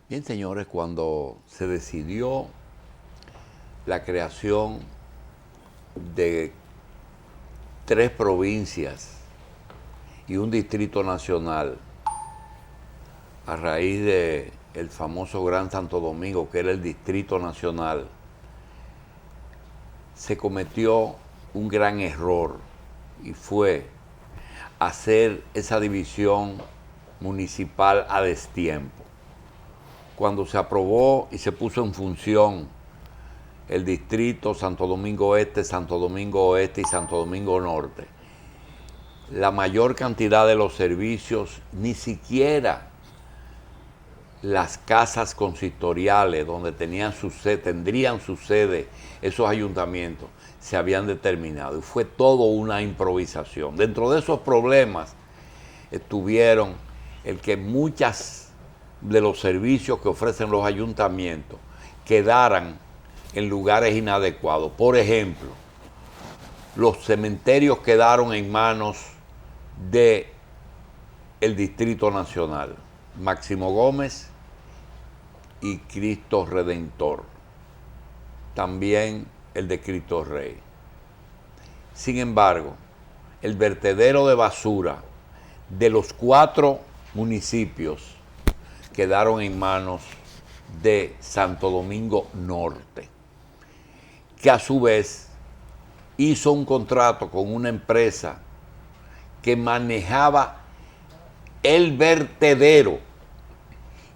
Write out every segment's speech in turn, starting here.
Bien, señores, cuando se decidió la creación de 3 provincias y un distrito nacional a raíz de el famoso Gran Santo Domingo, que era el Distrito Nacional, se cometió un gran error y fue hacer esa división municipal a destiempo. Cuando se aprobó y se puso en función el distrito Santo Domingo Este, Santo Domingo Oeste y Santo Domingo Norte, la mayor cantidad de los servicios, ni siquiera las casas consistoriales donde tendrían su sede esos ayuntamientos, se habían determinado. Y fue todo una improvisación. Dentro de esos problemas estuvieron el que muchas de los servicios que ofrecen los ayuntamientos quedaran en lugares inadecuados. Por ejemplo, los cementerios quedaron en manos del Distrito Nacional, Máximo Gómez y Cristo Redentor, también el de Cristo Rey. Sin embargo, el vertedero de basura de los 4 municipios quedaron en manos de Santo Domingo Norte, que a su vez hizo un contrato con una empresa que manejaba el vertedero,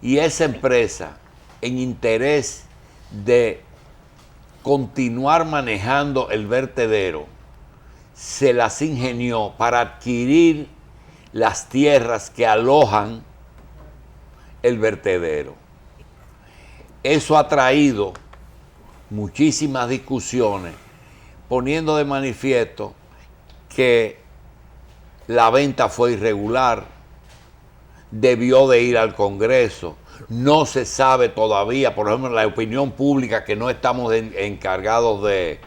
y esa empresa, en interés de continuar manejando el vertedero, se las ingenió para adquirir las tierras que alojan el vertedero. Eso ha traído muchísimas discusiones, poniendo de manifiesto que la venta fue irregular, debió de ir al Congreso, no se sabe todavía, por ejemplo, la opinión pública, que no estamos encargados de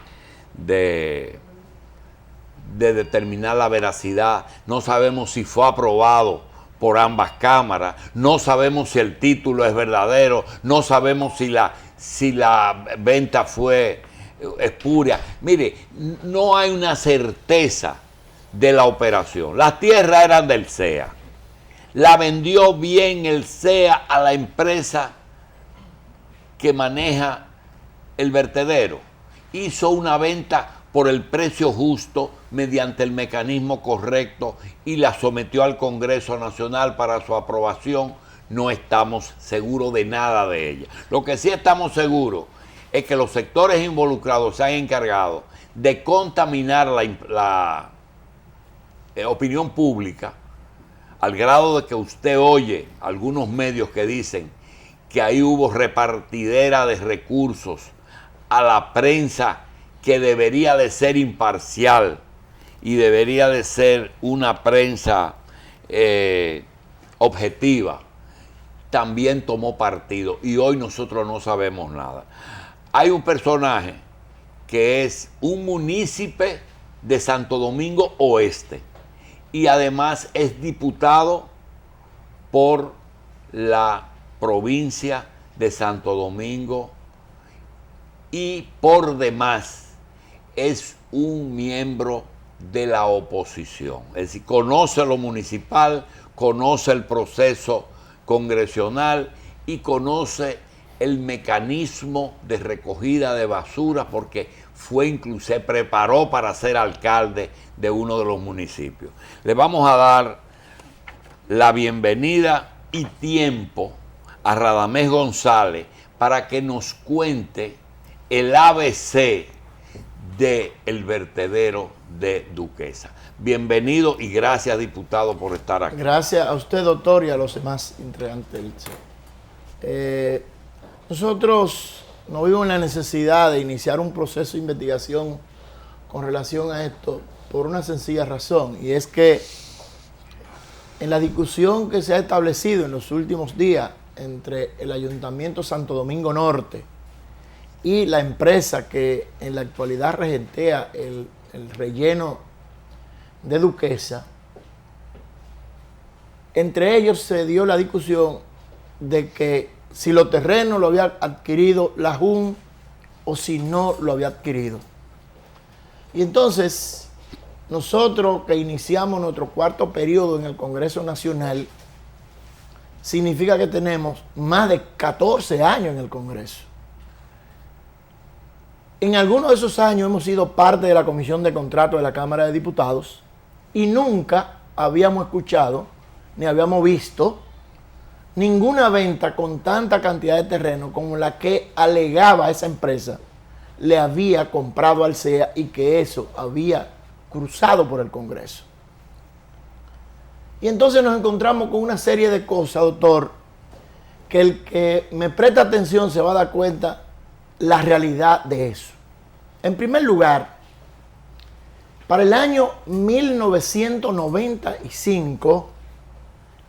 determinar la veracidad, no sabemos si fue aprobado por ambas cámaras, no sabemos si el título es verdadero, no sabemos si la venta fue espuria. Mire, no hay una certeza de la operación. Las tierras eran del CEA. La vendió bien el CEA a la empresa que maneja el vertedero. Hizo una venta por el precio justo, mediante el mecanismo correcto, y la sometió al Congreso Nacional para su aprobación. No estamos seguros de nada de ella. Lo que sí estamos seguros es que los sectores involucrados se han encargado de contaminar la opinión pública, al grado de que usted oye algunos medios que dicen que ahí hubo repartidera de recursos a la prensa que debería de ser imparcial y debería de ser una prensa objetiva. También tomó partido y hoy nosotros no sabemos nada. Hay un personaje que es un munícipe de Santo Domingo Oeste y además es diputado por la provincia de Santo Domingo, y por demás es un miembro de la oposición. Es decir, conoce lo municipal, conoce el proceso congresional y conoce el mecanismo de recogida de basura, porque se preparó para ser alcalde de uno de los municipios. Le vamos a dar la bienvenida y tiempo a Radamés González para que nos cuente el ABC del vertedero de Duquesa. Bienvenido y gracias, diputado, por estar aquí. Gracias a usted, doctor, y a los demás integrantes del CEE. Nosotros no vimos la necesidad de iniciar un proceso de investigación con relación a esto por una sencilla razón, y es que en la discusión que se ha establecido en los últimos días entre el Ayuntamiento Santo Domingo Norte y la empresa que en la actualidad regentea el relleno de Duquesa, entre ellos se dio la discusión de que si los terrenos lo había adquirido la Junta o si no lo había adquirido. Y entonces, nosotros que iniciamos nuestro cuarto periodo en el Congreso Nacional, significa que tenemos más de 14 años en el Congreso. En algunos de esos años hemos sido parte de la Comisión de Contratos de la Cámara de Diputados y nunca habíamos escuchado ni habíamos visto ninguna venta con tanta cantidad de terreno como la que alegaba esa empresa le había comprado al CEA y que eso había cruzado por el Congreso. Y entonces nos encontramos con una serie de cosas, doctor, que el que me presta atención se va a dar cuenta la realidad de eso. En primer lugar, para el año 1995,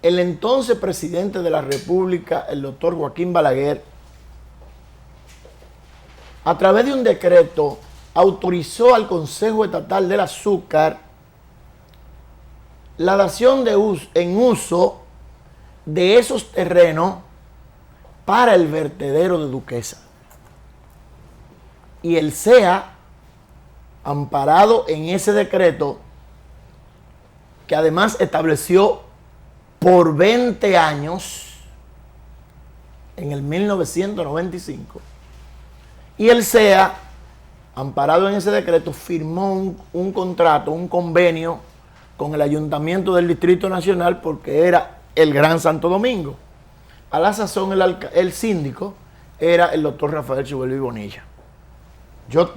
el entonces presidente de la República, el doctor Joaquín Balaguer, a través de un decreto, autorizó al Consejo Estatal del Azúcar la dación en uso de esos terrenos para el vertedero de Duquesa. Y el CEA, amparado en ese decreto, que además estableció por 20 años, en el 1995, y el CEA, amparado en ese decreto, firmó un contrato, un convenio con el Ayuntamiento del Distrito Nacional porque era el Gran Santo Domingo. A la sazón el síndico era el doctor Rafael Chuvelvi Bonilla. Yo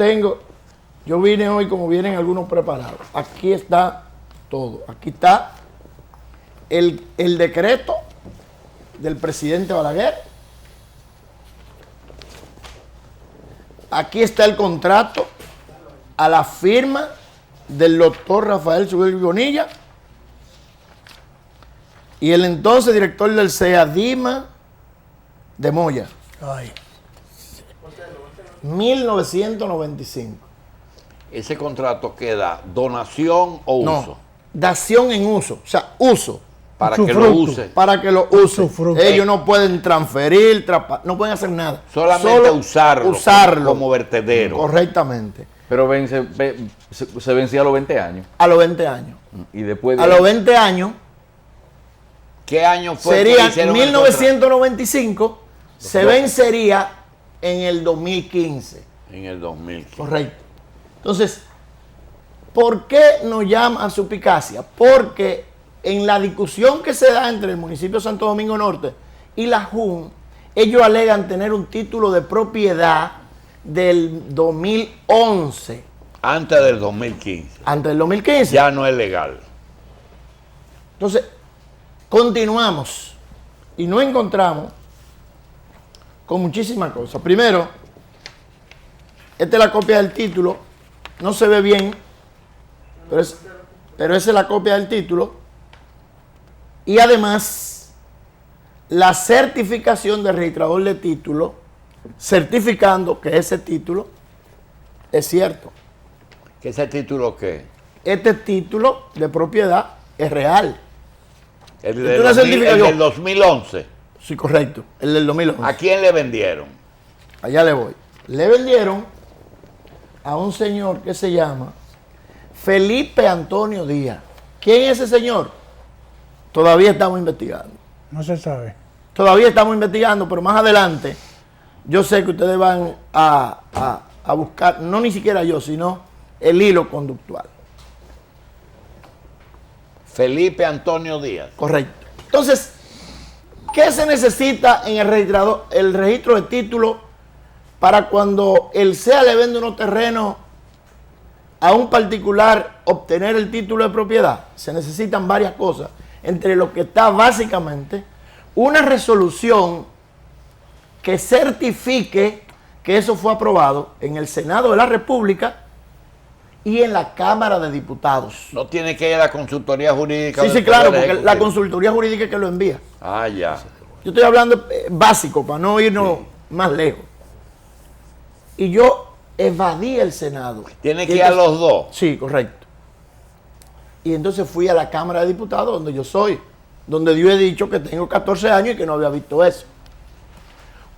vine hoy como vienen algunos preparados. Aquí está todo. Aquí está el decreto del presidente Balaguer. Aquí está el contrato a la firma del doctor Rafael Chuvelvi Bonilla y el entonces director del CEA, Dima de Moya. Ay. 1995. ¿Ese contrato queda donación o uso? No, dación en uso, o sea, uso. Para que lo use. Para que lo use. Ellos no pueden transferir, no pueden hacer nada. Solamente solo usarlo como vertedero. Correctamente. Pero se vencía a los 20 años. A los 20 años. Y después a los 20 años. ¿Qué año fue? Sería 1995, se vencería en el 2015. En el 2015. Correcto. Entonces, ¿por qué nos llama a suspicacia? Porque en la discusión que se da entre el municipio de Santo Domingo Norte y la JUN, ellos alegan tener un título de propiedad del 2011. Antes del 2015. Antes del 2015. Ya no es legal. Entonces, continuamos y nos encontramos con muchísimas cosas. Primero, esta es la copia del título. No se ve bien, pero esa es la copia del título. Y además, la certificación del registrador de título, certificando que ese título es cierto. ¿Qué ese título qué? Este título de propiedad es real. El del 2011. Sí, correcto, el del 2011. ¿A quién le vendieron? Allá le voy. Le vendieron a un señor que se llama Felipe Antonio Díaz. ¿Quién es ese señor? Todavía estamos investigando. No se sabe. Todavía estamos investigando, pero más adelante yo sé que ustedes van a buscar, no ni siquiera yo, sino el hilo conductual. Felipe Antonio Díaz. Correcto. Entonces, ¿qué se necesita en el registro de título para cuando el CEA le vende unos terrenos a un particular obtener el título de propiedad? Se necesitan varias cosas, entre lo que está básicamente una resolución que certifique que eso fue aprobado en el Senado de la República y en la Cámara de Diputados. No tiene que ir a la consultoría jurídica. Sí, claro, porque la consultoría jurídica es que lo envía. Ah, ya. Yo estoy hablando básico para no irnos más lejos. Y yo evadí el Senado. Tiene que ir a los dos. Sí, correcto. Y entonces fui a la Cámara de Diputados, donde yo soy, donde yo he dicho que tengo 14 años y que no había visto eso.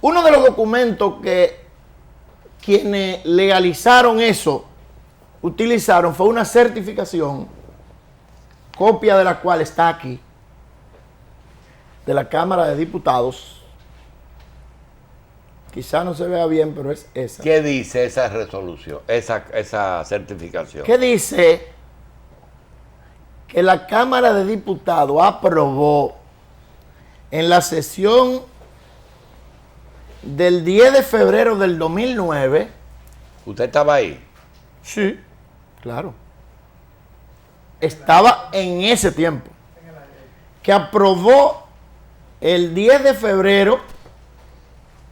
Uno de los documentos que quienes legalizaron eso, utilizaron, fue una certificación, copia de la cual está aquí, de la Cámara de Diputados. Quizá no se vea bien, pero es esa. ¿Qué dice esa resolución, esa certificación? ¿Qué dice? Que la Cámara de Diputados aprobó en la sesión del 10 de febrero del 2009. ¿Usted estaba ahí? Sí, claro. Estaba en ese tiempo. Que aprobó el 10 de febrero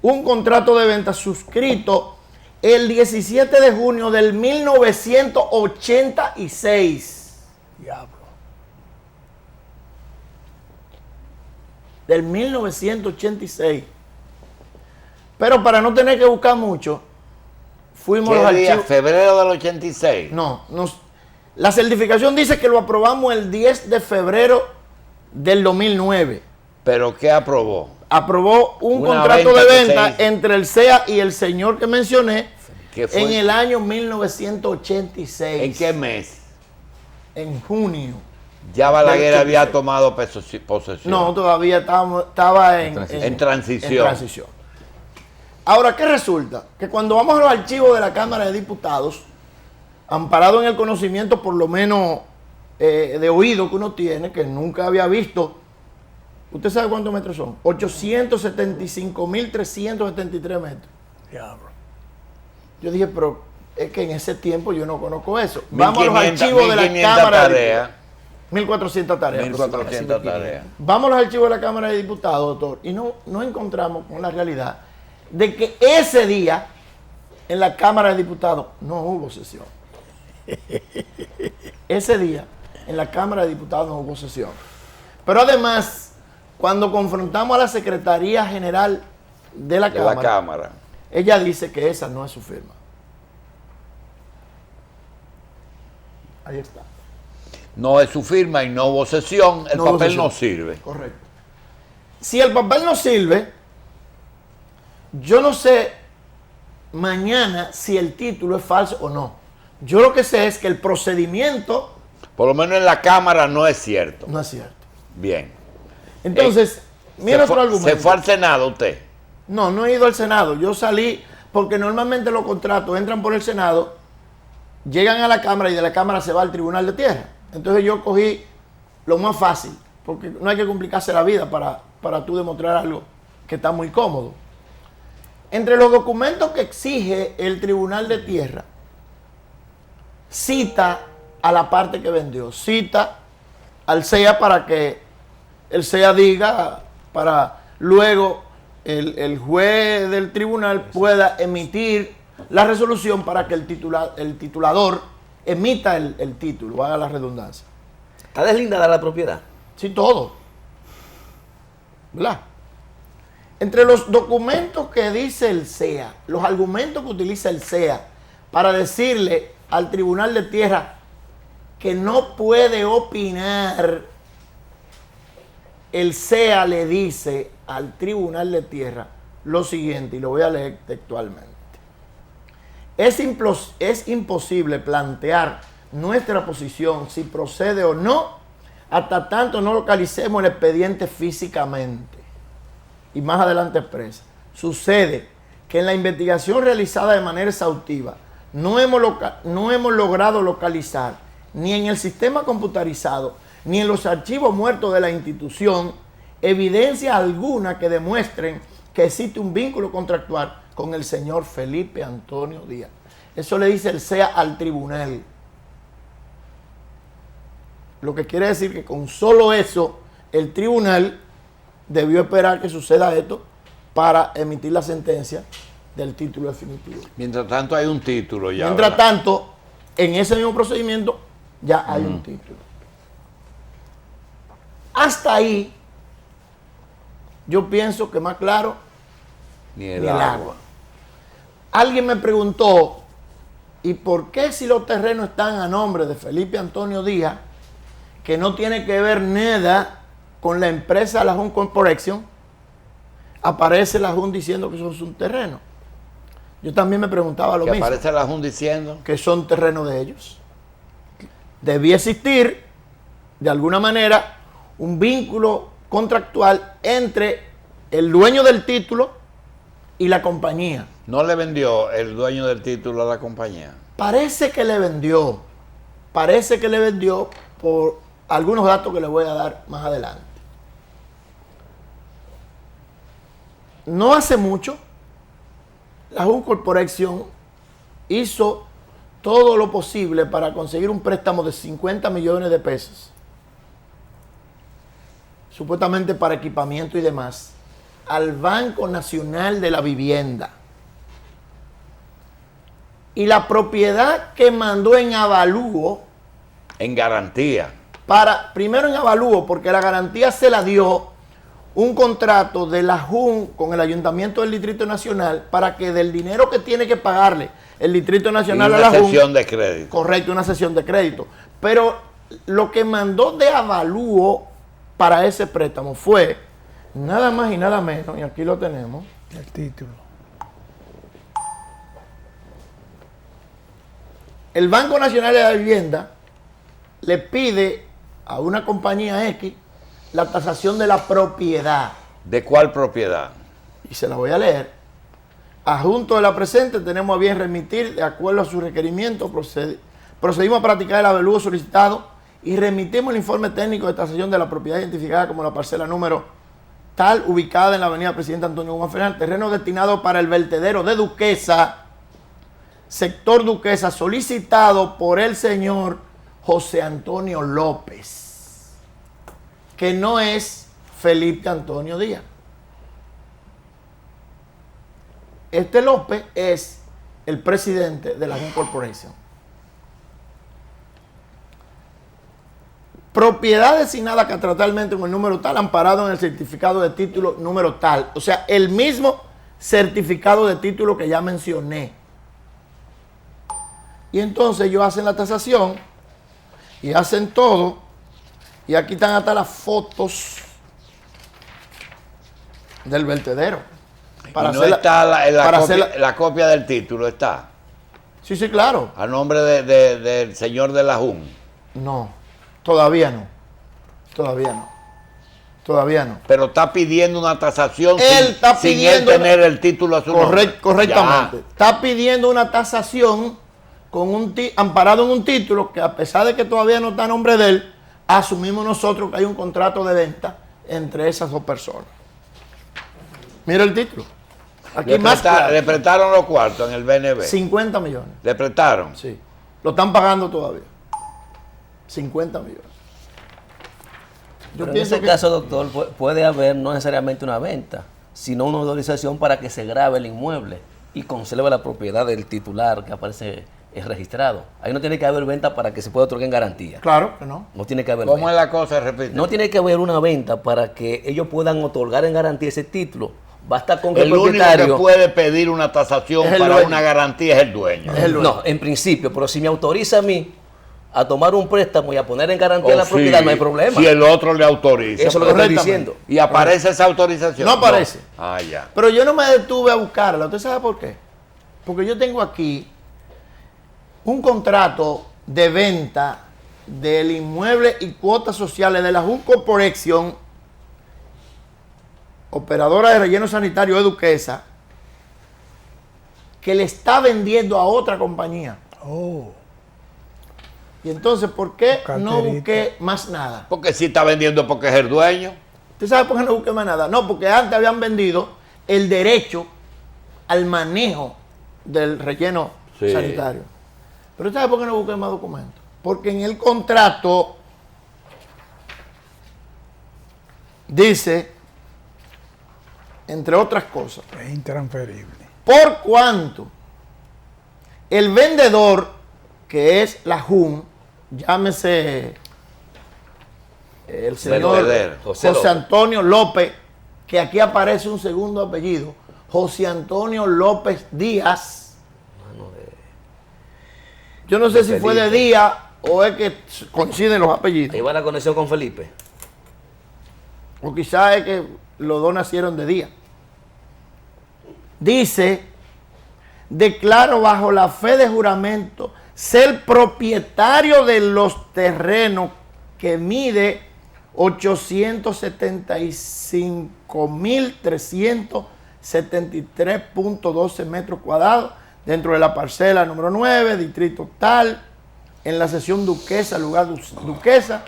un contrato de venta suscrito el 17 de junio del 1986. Diablo. Del 1986. Pero para no tener que buscar mucho, fuimos a los ¿Qué día? archivos. ¿Febrero del 86? No, la certificación dice que lo aprobamos el 10 de febrero del 2009. ¿Pero qué aprobó? Aprobó un Una contrato de venta que venta se hizo. entre el CEA y el señor que mencioné ¿Qué fue? en el año 1986. ¿En qué mes? En junio. Ya Balaguer Del había 86. tomado posesión. No, todavía estaba en transición. en transición. Ahora, ¿qué resulta? Que cuando vamos a los archivos de la Cámara de Diputados, amparado en el conocimiento por lo menos de oído que uno tiene, que nunca había visto, ¿usted sabe cuántos metros son? 875.373 metros. Diablo. Yo dije, pero es que en ese tiempo yo no conozco eso. Vamos a los 1500 archivos de la 1500 Cámara de tareas. Diputados. 1.400 tareas. 1400 tareas. Vamos a los archivos de la Cámara de Diputados, doctor, y no encontramos con la realidad de que ese día en la Cámara de Diputados no hubo sesión. Ese día en la Cámara de Diputados no hubo sesión. Pero además, cuando confrontamos a la Secretaría General de la De la Cámara. ella dice que esa no es su firma. Ahí está. No es su firma y no hubo sesión, el No hubo papel sesión. no sirve. Correcto. Si el papel no sirve, yo no sé mañana si el título es falso o no. Yo lo que sé es que el procedimiento Por lo menos en la Cámara no es cierto. no es cierto. Bien. Entonces, mira otro argumento. ¿Se fue al Senado usted? No he ido al Senado. Yo salí porque normalmente los contratos entran por el Senado, llegan a la Cámara y de la Cámara se va al Tribunal de Tierra. Entonces yo cogí lo más fácil, porque no hay que complicarse la vida para tú demostrar algo que está muy cómodo. Entre los documentos que exige el Tribunal de Tierra, cita a la parte que vendió, cita al CEA para que el CEA diga, para luego el juez del tribunal pueda emitir la resolución para que el titulador emita el título, haga la redundancia. ¿Está deslindada la propiedad? Sí, todo. ¿Verdad? Entre los documentos que dice el CEA, los argumentos que utiliza el CEA para decirle al Tribunal de Tierra que no puede opinar, el CEA le dice al Tribunal de Tierra lo siguiente, y lo voy a leer textualmente. Es imposible plantear nuestra posición si procede o no hasta tanto no localicemos el expediente físicamente. Y más adelante expresa. Sucede que en la investigación realizada de manera exhaustiva no hemos logrado localizar ni en el sistema computarizado ni en los archivos muertos de la institución evidencia alguna que demuestren que existe un vínculo contractual con el señor Felipe Antonio Díaz. Eso le dice el CEA al tribunal. Lo que quiere decir que con solo eso, el tribunal debió esperar que suceda esto para emitir la sentencia del título definitivo. Mientras tanto hay un título ya. Mientras ¿verdad? tanto, en ese mismo procedimiento ya hay un título. Hasta ahí, yo pienso que más claro Ni ni el el agua. agua. Alguien me preguntó, ¿y por qué si los terrenos están a nombre de Felipe Antonio Díaz, que no tiene que ver nada con la empresa La Home Corporation, aparece la Junta diciendo que eso es un terreno. Yo también me preguntaba lo Que mismo. aparece la Junta diciendo. Que son terrenos de ellos. Debía existir, de alguna manera, un vínculo contractual entre el dueño del título y la compañía. ¿No le vendió el dueño del título a la compañía? Parece que le vendió por algunos datos que le voy a dar más adelante. No hace mucho, la Jun Corporation hizo todo lo posible para conseguir un préstamo de 50 millones de pesos, supuestamente para equipamiento y demás, al Banco Nacional de la Vivienda. Y la propiedad que mandó en avalúo, En garantía. primero en avalúo, porque la garantía se la dio un contrato de la JUN con el Ayuntamiento del Distrito Nacional para que del dinero que tiene que pagarle el Distrito Nacional Y a una la JUN, cesión de crédito. correcto, una cesión de crédito. Pero lo que mandó de avalúo para ese préstamo fue nada más y nada menos, y aquí lo tenemos, El título. el Banco Nacional de la Vivienda le pide a una compañía X la tasación de la propiedad. ¿De cuál propiedad? Y se la voy a leer. Adjunto de la presente, tenemos a bien remitir, de acuerdo a su requerimiento, procedimos a practicar el avalúo solicitado y remitimos el informe técnico de tasación de la propiedad identificada como la parcela número tal, ubicada en la avenida Presidente Antonio Guzmán Fernández, terreno destinado para el vertedero de Duquesa, sector Duquesa, solicitado por el señor José Antonio López, que no es Felipe Antonio Díaz. Este López es el presidente de la Jun Corporation. Propiedad designada catastralmente con el número tal, amparado en el certificado de título número tal. O sea, el mismo certificado de título que ya mencioné. Y entonces ellos hacen la tasación y hacen todo. Y aquí están hasta las fotos del vertedero. Y no está la copia del título, está. Sí, sí, claro. A nombre del señor de la JUN. No, todavía no. Todavía no. Todavía no. Pero está pidiendo una tasación sin él pidiendo tener el título a su nombre. Correctamente. Ya. Está pidiendo una tasación con amparado en un título que, a pesar de que todavía no está a nombre de él, asumimos nosotros que hay un contrato de venta entre esas dos personas. Mira el título. Aquí más claro. Le prestaron los cuartos en el BNB. 50 millones. Le prestaron. Sí. Lo están pagando todavía. 50 millones. Yo Pero en pienso ese caso, doctor, puede haber no necesariamente una venta, sino una autorización para que se grabe el inmueble y conserve la propiedad del titular que aparece registrado. Ahí no tiene que haber venta para que se pueda otorgar en garantía. Claro que no. No tiene que haber ¿Cómo venta. es la cosa? Repite. No tiene que haber una venta para que ellos puedan otorgar en garantía ese título. Basta con que El único que puede pedir una tasación es el para dueño. una garantía es el dueño. Es el dueño. No, en principio, pero si me autoriza a mí a tomar un préstamo y a poner en garantía la Oh, propiedad, sí, no hay problema. Si el otro le autoriza. Eso es lo que estoy Correctamente. diciendo. Y aparece esa autorización. No aparece. Ah, ya. Pero yo no me detuve a buscarla. ¿Usted sabe por qué? Porque yo tengo aquí un contrato de venta del inmueble y cuotas sociales de la Jun Corporation, operadora de relleno sanitario de Duquesa, que le está vendiendo a otra compañía. Oh, Y entonces, ¿por qué no Carterita. busqué más nada? Porque si está vendiendo porque es el dueño. ¿Usted sabe por qué no busqué más nada? No, porque antes habían vendido el derecho al manejo del relleno Sí. sanitario. Pero ¿sabe por qué no busqué más documentos? Porque en el contrato dice, entre otras cosas, es intransferible. por cuanto el vendedor, que es la JUN, llámese el señor Vertedero. José Antonio López, que aquí aparece un segundo apellido, José Antonio López Díaz. Yo no sé si fue de Díaz o es que coinciden los apellidos. Ahí va la conexión con Felipe. O quizás es que los dos nacieron de Díaz. dice, declaro bajo la fe de juramento ser propietario de los terrenos que mide 875.373.12 metros cuadrados dentro de la parcela número 9, distrito tal, en la sección Duquesa, lugar Duquesa,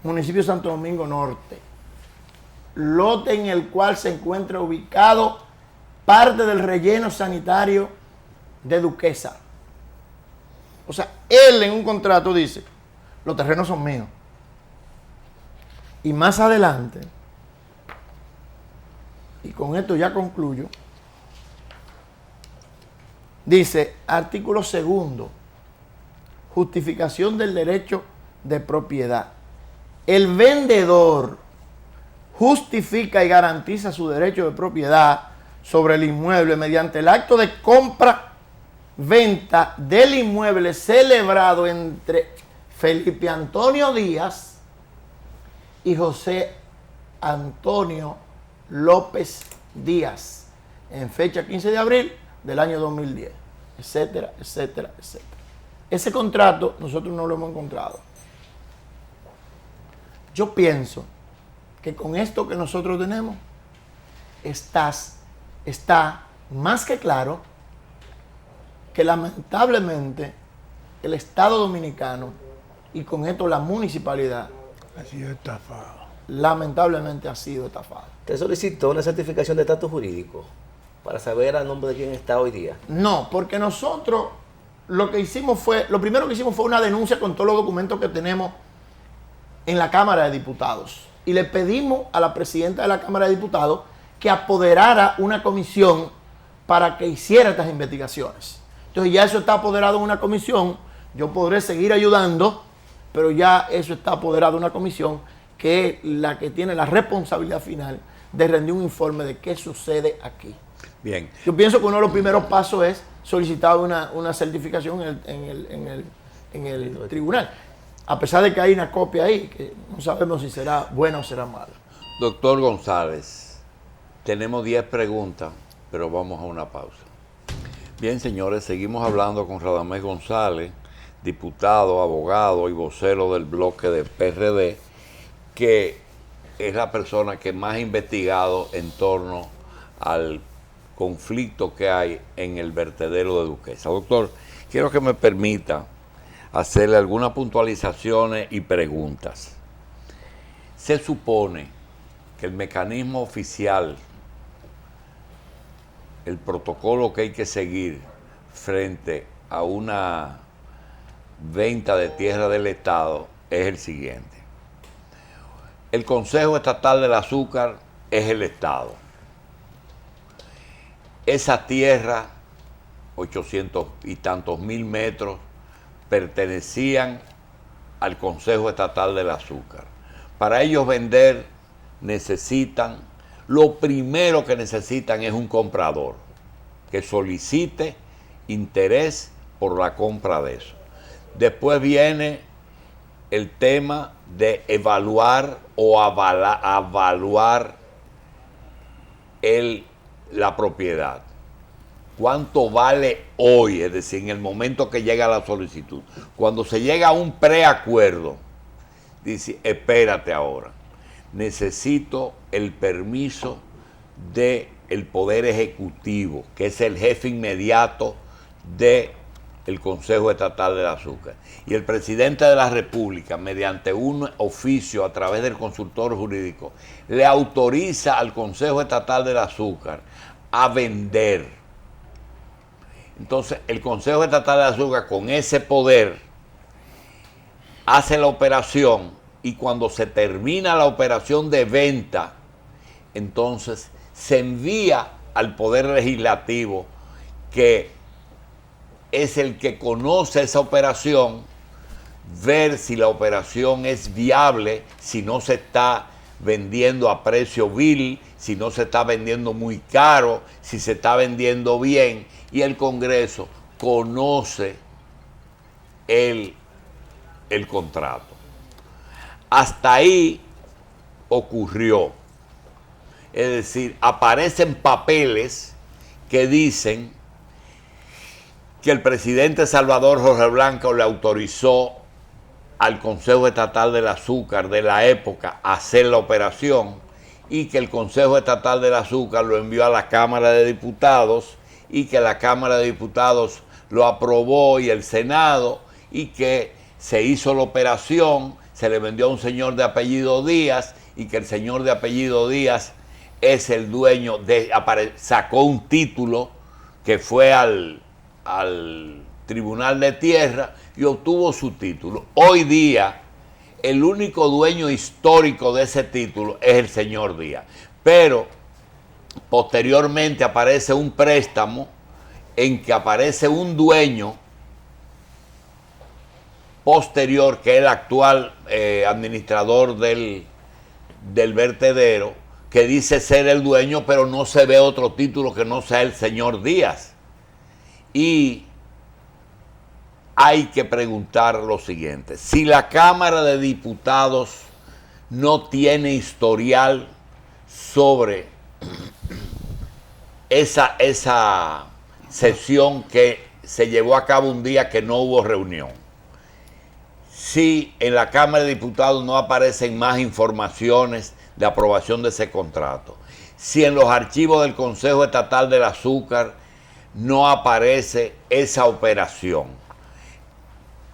municipio de Santo Domingo Norte. Lote en el cual se encuentra ubicado parte del relleno sanitario de Duquesa. O sea, él en un contrato dice, los terrenos son míos. Y más adelante, y con esto ya concluyo, dice, artículo 2, justificación del derecho de propiedad. El vendedor justifica y garantiza su derecho de propiedad sobre el inmueble mediante el acto de compra-venta del inmueble celebrado entre Felipe Antonio Díaz y José Antonio López Díaz en fecha 15 de abril del año 2010, etcétera, etcétera, etcétera. Ese contrato nosotros no lo hemos encontrado. Yo pienso que con esto que nosotros tenemos está más que claro que lamentablemente el Estado Dominicano y con esto la municipalidad Ha sido estafado. lamentablemente ha sido estafada. ¿Te solicitó una certificación de estatus jurídico para saber a nombre de quién está hoy día? No, porque nosotros lo primero que hicimos fue una denuncia con todos los documentos que tenemos en la Cámara de Diputados. Y le pedimos a la presidenta de la Cámara de Diputados que apoderara una comisión para que hiciera estas investigaciones. Entonces ya eso está apoderado en una comisión, yo podré seguir ayudando, pero ya eso está apoderado en una comisión que es la que tiene la responsabilidad final de rendir un informe de qué sucede aquí. Bien. Yo pienso que uno de los primeros pasos es solicitar una certificación en el tribunal. A pesar de que hay una copia ahí, que no sabemos si será buena o será mala. Doctor González, tenemos 10 preguntas, pero vamos a una pausa. Bien, señores, seguimos hablando con Radamés González, diputado, abogado y vocero del bloque de PRD, que es la persona que más ha investigado en torno al conflicto que hay en el vertedero de Duquesa. Doctor, quiero que me permita hacerle algunas puntualizaciones y preguntas. Se supone que el mecanismo oficial, el protocolo que hay que seguir frente a una venta de tierra del Estado es el siguiente. El Consejo Estatal del Azúcar es el Estado. Esa tierra, 800 y tantos mil metros, pertenecían al Consejo Estatal del Azúcar. Para ellos vender necesitan, lo primero que necesitan es un comprador que solicite interés por la compra de eso. Después viene el tema de evaluar o avaluar la propiedad. ¿Cuánto vale hoy? Es decir, en el momento que llega la solicitud. Cuando se llega a un preacuerdo, dice, espérate ahora, necesito el permiso del Poder Ejecutivo, que es el jefe inmediato del Consejo Estatal del Azúcar. Y el presidente de la República, mediante un oficio a través del consultor jurídico, le autoriza al Consejo Estatal del Azúcar a vender. Entonces, el Consejo Estatal de Azúcar, con ese poder, hace la operación y cuando se termina la operación de venta, entonces se envía al Poder Legislativo, que es el que conoce esa operación, ver si la operación es viable, si no se está vendiendo a precio vil, si no se está vendiendo muy caro, si se está vendiendo bien, y el Congreso conoce el contrato. Hasta ahí ocurrió. Es decir, aparecen papeles que dicen que el presidente Salvador Jorge Blanco le autorizó al Consejo Estatal del Azúcar de la época a hacer la operación y que el Consejo Estatal del Azúcar lo envió a la Cámara de Diputados y que la Cámara de Diputados lo aprobó y el Senado y que se hizo la operación, se le vendió a un señor de apellido Díaz y que el señor de apellido Díaz es el dueño sacó un título que fue al Tribunal de Tierra y obtuvo su título. Hoy día, el único dueño histórico de ese título es el señor Díaz. Pero, posteriormente aparece un préstamo en que aparece un dueño posterior, que es el actual administrador del vertedero, que dice ser el dueño, pero no se ve otro título que no sea el señor Díaz. Y hay que preguntar lo siguiente: si la Cámara de Diputados no tiene historial sobre esa sesión que se llevó a cabo un día que no hubo reunión, si en la Cámara de Diputados no aparecen más informaciones de aprobación de ese contrato, si en los archivos del Consejo Estatal del Azúcar no aparece esa operación,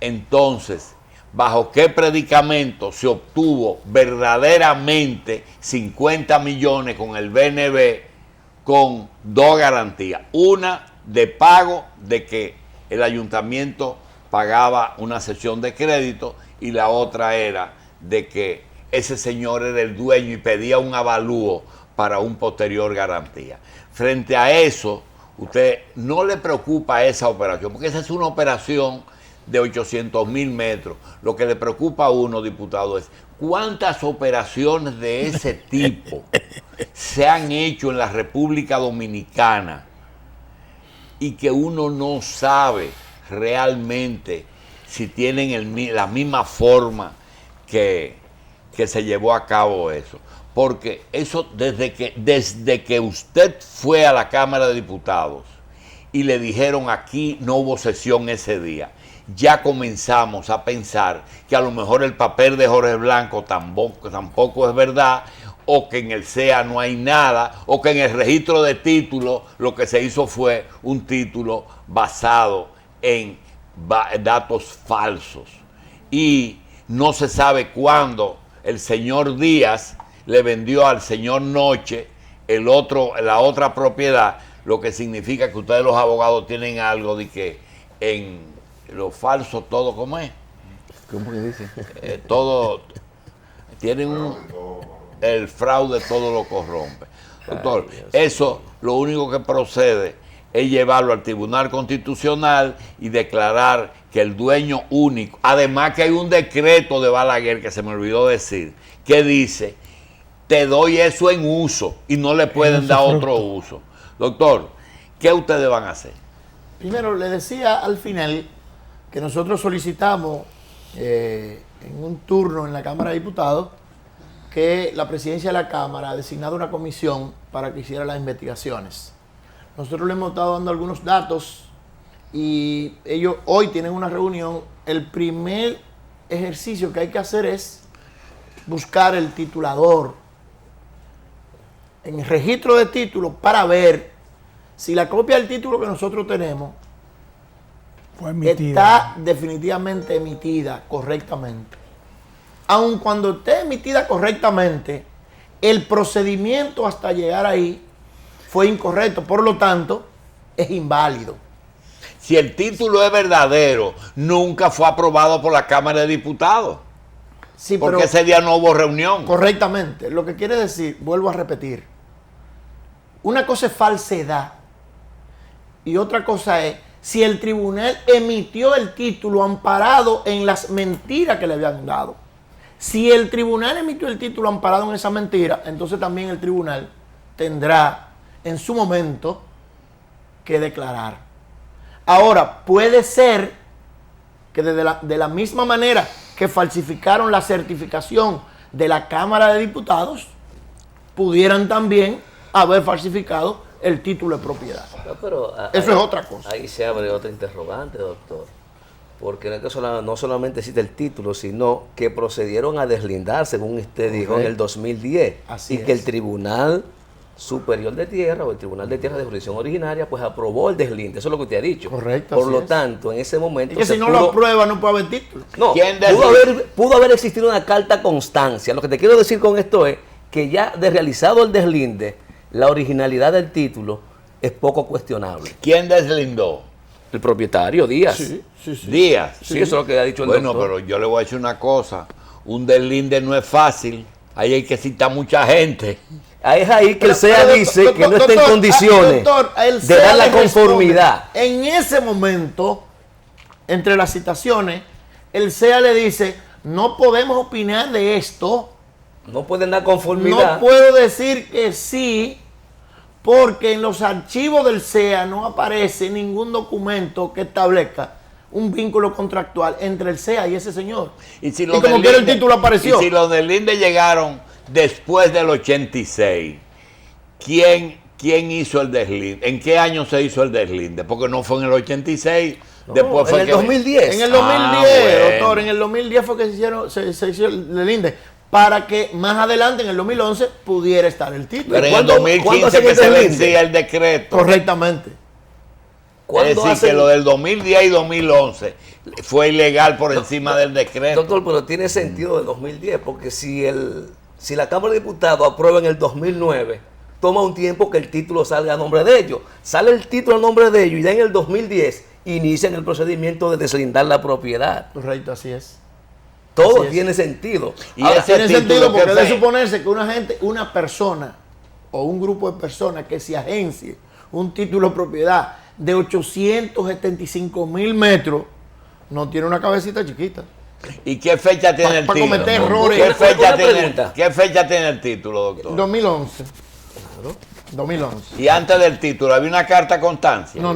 entonces, ¿bajo qué predicamento se obtuvo verdaderamente 50 millones con el BNB con dos garantías? Una de pago, de que el ayuntamiento pagaba una cesión de crédito, y la otra era de que ese señor era el dueño y pedía un avalúo para un posterior garantía. Frente a eso, usted no le preocupa esa operación, porque esa es una operación de 800,000 metros. Lo que le preocupa a uno, diputado, es cuántas operaciones de ese tipo se han hecho en la República Dominicana y que uno no sabe realmente si tienen la misma forma que se llevó a cabo eso. Porque eso, desde que usted fue a la Cámara de Diputados y le dijeron aquí no hubo sesión ese día, ya comenzamos a pensar que a lo mejor el papel de Jorge Blanco tampoco es verdad, o que en el CEA no hay nada, o que en el registro de títulos lo que se hizo fue un título basado en datos falsos. Y no se sabe cuándo el señor Díaz le vendió al señor Noche la otra propiedad, lo que significa que ustedes los abogados tienen algo de que en lo falso todo, ¿cómo es? ¿Cómo que dice? Todo, tienen el fraude todo lo corrompe. Doctor, eso lo único que procede es llevarlo al Tribunal Constitucional y declarar que el dueño único, además que hay un decreto de Balaguer que se me olvidó decir, que dice, te doy eso en uso y no le pueden dar otro uso. Doctor, ¿qué ustedes van a hacer? Primero, le decía al final que nosotros solicitamos en un turno en la Cámara de Diputados que la presidencia de la Cámara ha designado una comisión para que hiciera las investigaciones. Nosotros le hemos estado dando algunos datos y ellos hoy tienen una reunión. El primer ejercicio que hay que hacer es buscar el titulador en el registro de títulos para ver si la copia del título que nosotros tenemos Fue emitida. está definitivamente emitida correctamente. Aun cuando esté emitida correctamente, el procedimiento hasta llegar ahí fue incorrecto, por lo tanto, es inválido. Si el título es verdadero, nunca fue aprobado por la Cámara de Diputados. Sí, porque pero ese día no hubo reunión. correctamente. Lo que quiere decir, vuelvo a repetir, una cosa es falsedad y otra cosa es si el tribunal emitió el título amparado en las mentiras que le habían dado. Si el tribunal emitió el título amparado en esa mentira, entonces también el tribunal tendrá en su momento que declarar. Ahora, puede ser que de la misma manera que falsificaron la certificación de la Cámara de Diputados, pudieran también haber falsificado el título de propiedad. No, pero Eso es otra cosa. Ahí se abre otra interrogante, doctor. Porque no solamente existe el título, sino que procedieron a deslindar, según usted dijo, en el 2010. Así que es. el Tribunal Superior de Tierra o el Tribunal de Tierra de Jurisdicción Originaria pues aprobó el deslinde. Eso es lo que usted ha dicho. Correcto, Por así lo es. tanto, en ese momento Es que se si no pudo- lo aprueba no puede haber título. No, ¿Quién pudo haber existido una carta constancia. Lo que te quiero decir con esto es que ya de realizado el deslinde, la originalidad del título es poco cuestionable. ¿Quién deslindó? El propietario, Díaz. Sí. Díaz. Sí, eso es lo que ha dicho el Bueno, doctor. pero yo le voy a decir una cosa. Un deslinde no es fácil. Ahí hay que citar mucha gente. Es ahí que el Pero, SEA pero, dice doctor, que no está en doctor, condiciones doctor, el de SEA dar la le responde. conformidad. En ese momento, entre las citaciones, el SEA le dice, no podemos opinar de esto, No pueden dar conformidad. no puedo decir que sí, porque en los archivos del SEA no aparece ningún documento que establezca un vínculo contractual entre el SEA y ese señor. Y si como quiera el título apareció. Y si los deslinde llegaron después del 86, ¿quién hizo el deslinde? ¿En qué año se hizo el deslinde? Porque no fue en el 86, después fue en el que... 2010. En el 2010, bueno. doctor, en el 2010 fue que se hizo el deslinde, para que más adelante, en el 2011, pudiera estar el título. Pero en el ¿Cuándo 2015 hacen que el se deslinde? vencía el decreto. Correctamente. Es ¿Cuándo decir, hacen- que lo del 2010 y 2011 fue ilegal por encima del decreto. Doctor, pero tiene sentido del 2010, porque si la Cámara de Diputados aprueba en el 2009, toma un tiempo que el título salga a nombre de ellos. Sale el título a nombre de ellos y ya en el 2010 inician el procedimiento de deslindar la propiedad. Correcto, así es. Todo Así es. tiene sentido. Y Ahora, ese tiene título sentido que porque debe fue- suponerse que una persona o un grupo de personas que se agencie un título de propiedad de 875,000 metros no tiene una cabecita chiquita. ¿Y qué fecha tiene el Pa' título? cometer errores. ¿Qué Una fecha, pregunta. ¿Qué fecha tiene el título, doctor? 2011. 2011. Y antes del título, ¿había una carta constancia? No.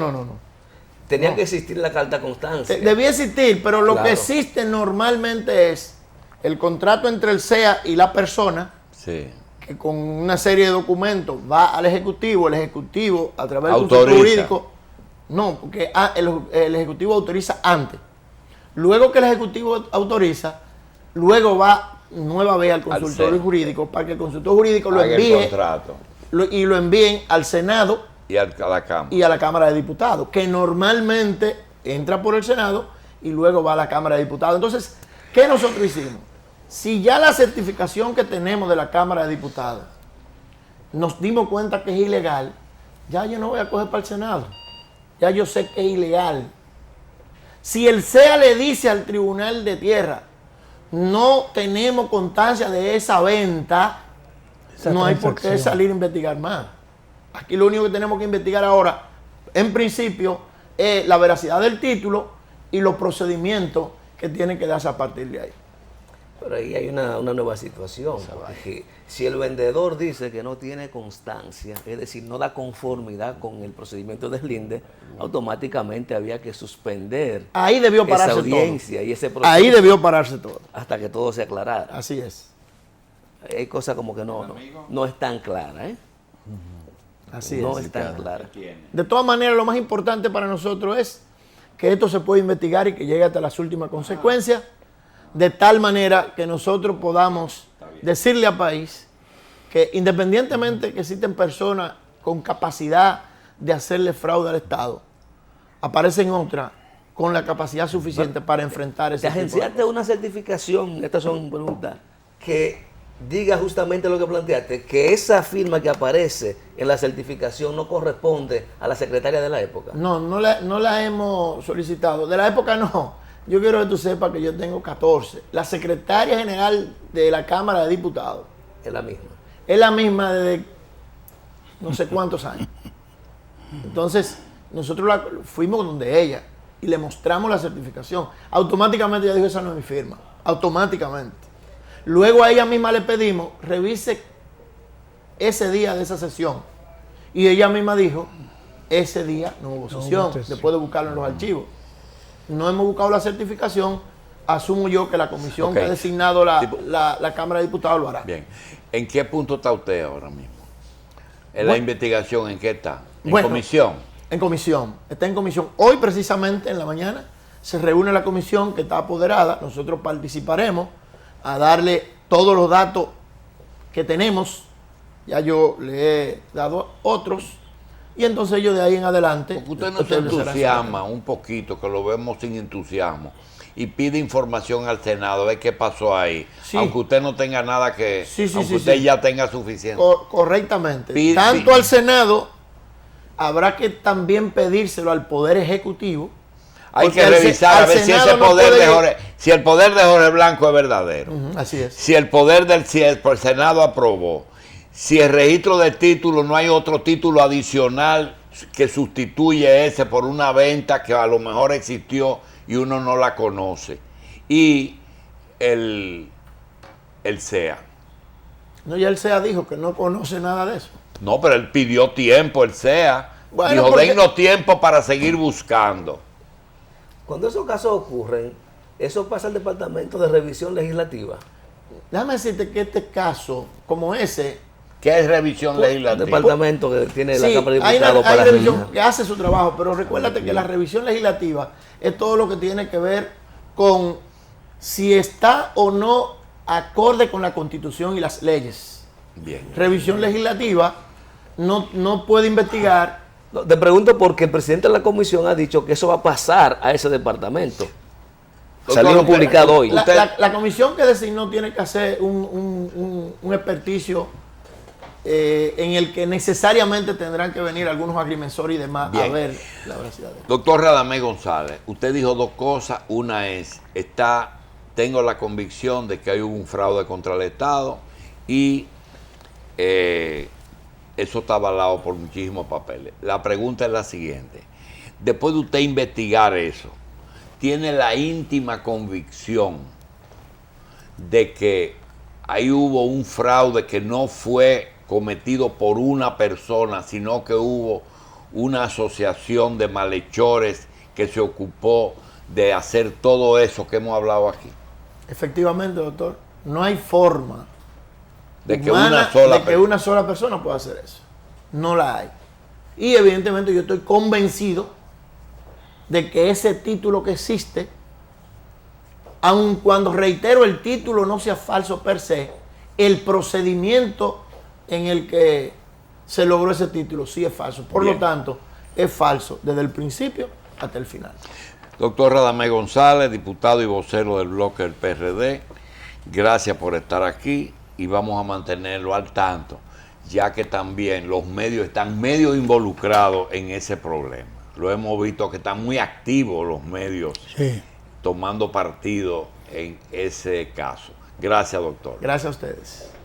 Tenía que existir la carta constancia. Debía existir, pero lo Claro. que existe normalmente es el contrato entre el SEA y la persona, Sí. que con una serie de documentos va al Ejecutivo, el Ejecutivo a través del Autoriza. consultor jurídico, no, porque el Ejecutivo autoriza antes. Luego que el Ejecutivo autoriza, luego va nueva vez al consultor SEA. jurídico para que el consultor jurídico lo Haga el envíe contrato. y lo envíen al Senado Y a la Cámara. y a la Cámara de Diputados, que normalmente entra por el Senado y luego va a la Cámara de Diputados. Entonces, ¿qué nosotros hicimos? Si ya la certificación que tenemos de la Cámara de Diputados nos dimos cuenta que es ilegal, ya yo no voy a coger para el Senado. Ya yo sé que es ilegal. Si el SEA le dice al Tribunal de Tierra, no tenemos constancia de esa venta, Esa no hay por qué transacción. salir a investigar más. Aquí lo único que tenemos que investigar ahora, en principio, es la veracidad del título y los procedimientos que tienen que darse a partir de ahí. Pero ahí hay una nueva situación, porque si el vendedor dice que no tiene constancia, es decir, no da conformidad con el procedimiento de deslinde, automáticamente había que suspender Ahí debió esa pararse audiencia y ese todo. proceso Ahí debió pararse todo. hasta que todo se aclarara. Así es. Hay cosas como que no es tan clara, ¿eh? Así No es. es tan clara. De todas maneras, lo más importante para nosotros es que esto se pueda investigar y que llegue hasta las últimas consecuencias, de tal manera que nosotros podamos decirle al país que independientemente que existen personas con capacidad de hacerle fraude al Estado, aparecen otras con la capacidad suficiente para enfrentar ese Te tipo de agenciaste una certificación, estas son preguntas, que diga justamente lo que planteaste, que esa firma que aparece en la certificación no corresponde a la secretaria de la época. No la hemos solicitado. De la época no. Yo quiero que tú sepas que yo tengo 14. La secretaria general de la Cámara de Diputados Es la misma. es la misma desde no sé cuántos años. Entonces, nosotros fuimos donde ella y le mostramos la certificación. Automáticamente ella dijo, esa no es mi firma. Automáticamente. Luego a ella misma le pedimos, revise ese día de esa sesión. Y ella misma dijo, ese día no hubo sesión, sesión. después de buscarlo en los archivos. No hemos buscado la certificación, asumo yo que la comisión Ok. que ha designado Tipo- la Cámara de Diputados lo hará. Bien. ¿En qué punto está usted ahora mismo? ¿En la investigación en qué está? ¿En Bueno, comisión? En comisión. Está en comisión. Hoy, precisamente, en la mañana, se reúne la comisión que está apoderada. Nosotros participaremos a darle todos los datos que tenemos. Ya yo le he dado otros. Y entonces ellos de ahí en adelante... Porque usted no se entusiasma un poquito, que lo vemos sin entusiasmo, y pide información al Senado, a ver qué pasó ahí. Sí. Aunque usted no tenga nada que... Sí, aunque usted sí. ya tenga suficiente. Correctamente. Pide- Tanto al Senado, habrá que también pedírselo al Poder Ejecutivo. Hay porque que revisar a ver si ese poder de Jorge, si el poder de Jorge Blanco es verdadero. Así es. Si el el Senado aprobó, si el registro de títulos no hay otro título adicional que sustituye ese por una venta que a lo mejor existió y uno no la conoce. Y el CEA. No, ya el SEA dijo que no conoce nada de eso. No, pero él pidió tiempo, el CEA. Bueno, Dijo, porque- dennos tiempo para seguir buscando. Cuando esos casos ocurren, eso pasa al Departamento de Revisión Legislativa. Déjame decirte que este caso, como ese, ¿Qué es revisión El legislativa? departamento que tiene la sí, Cámara de hay Diputados hay para revisión que hace su trabajo, pero recuérdate que la revisión legislativa es todo lo que tiene que ver con si está o no acorde con la Constitución y las leyes. Bien. Revisión legislativa no puede investigar. No, te pregunto porque el presidente de la comisión ha dicho que eso va a pasar a ese departamento. Salió Doctor, publicado hoy. La comisión que designó tiene que hacer un experticio en el que necesariamente tendrán que venir algunos agrimensores y demás Bien. a ver la veracidad de él. Doctor Radamés González, usted dijo dos cosas. Una es, tengo la convicción de que hay un fraude contra el Estado y eso está avalado por muchísimos papeles. La pregunta es la siguiente. Después de usted investigar eso, ¿tiene la íntima convicción de que ahí hubo un fraude que no fue cometido por una persona, sino que hubo una asociación de malhechores que se ocupó de hacer todo eso que hemos hablado aquí? Efectivamente, doctor, no hay forma De que humana una de que una sola persona pueda hacer eso. No la hay. Y evidentemente yo estoy convencido de que ese título que existe, aun cuando, reitero, el título no sea falso per se, el procedimiento en el que se logró ese título sí es falso. Por Bien. lo tanto, es falso desde el principio hasta el final. Doctor Radamés González, diputado y vocero del bloque del PRD, gracias por estar aquí y vamos a mantenerlo al tanto, ya que también los medios están medio involucrados en ese problema. Lo hemos visto que están muy activos los medios Sí. tomando partido en ese caso. Gracias, doctor. Gracias a ustedes.